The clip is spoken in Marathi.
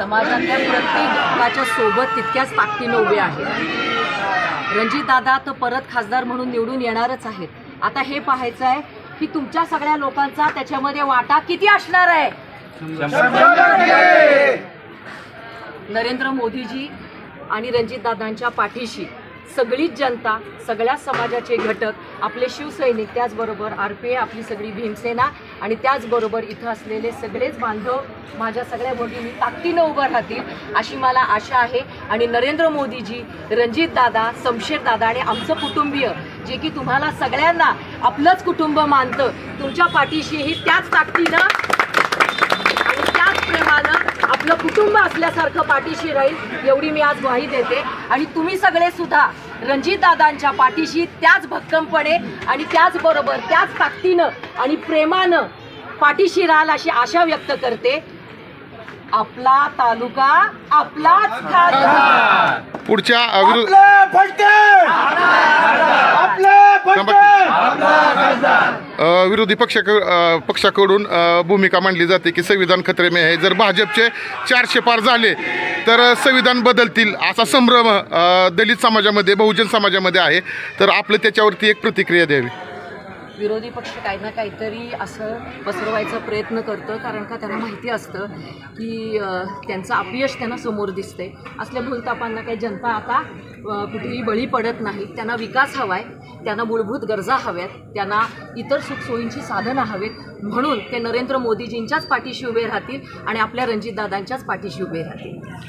समाजातल्या प्रत्येक घटकाच्या सोबत तितक्याच ताकदीनं उभे आहेत। रणजितदादा तर परत खासदार म्हणून निवडून येणारच आहेत। आता हे पाहायचं आहे की तुमच्या सगळ्या लोकांचा त्याच्यामध्ये वाटा किती असणार आहे। नरेंद्र मोदीजी आणि रणजितदादांच्या पाठीशी सगळीच जनता, सगळ्या समाजाचे घटक, आपले शिवसैनिक, त्याचबरोबर RPA, आपली सगळी भीमसेना आणि त्याचबरोबर इथं असलेले सगळेच बांधव माझ्या सगळ्या भगिनी ताकदीनं उभं राहतील अशी मला आशा आहे। आणि नरेंद्र मोदीजी, रणजितदादा, शमशेरदादा आणि आमचं कुटुंबीय जे की तुम्हाला सगळ्यांना आपलंच कुटुंब मानतं, तुमच्या पाठीशीही त्याच ताकदीनं आणि त्याच प्रेमानं आपलं कुटुंब असल्यासारखं पाठीशी राहील एवढी मी आज ग्वाही देते। आणि तुम्ही सगळे सुद्धा रणजितदादांच्या पाठीशी त्याच भक्कमपणे आणि त्याचबरोबर त्याच ताकदीनं आणि प्रेमानं पाठीशी राहाल अशी आशा व्यक्त करते। आपला तालुका आपलाच खासदार। पुढच्या विरोधी पक्षाकडून भूमिका मांडली जाते की संविधान खतरे में है, जर भाजपचे 400 पार झाले तर संविधान बदलतील असा संभ्रम दलित समाजामध्ये, बहुजन समाजामध्ये आहे। तर आपलं त्याच्यावरती एक प्रतिक्रिया द्यावी। विरोधी पक्ष काही ना काहीतरी असं पसरवायचा प्रयत्न करतं, कारण का त्यांना माहिती असतं की त्यांचं अपयश त्यांना समोर दिसते। असल्या भूलतापांना काही जनता आता कुठेही बळी पडत नाही। त्यांना विकास हवा आहे, त्यांना मूलभूत गरजा हव्यात, त्यांना इतर सुखसोयींची साधनं हवेत, म्हणून ते नरेंद्र मोदीजींच्याच पाठीशी उभे राहतील आणि आपल्या रणजितदादांच्याच पाठीशी उभे राहतील।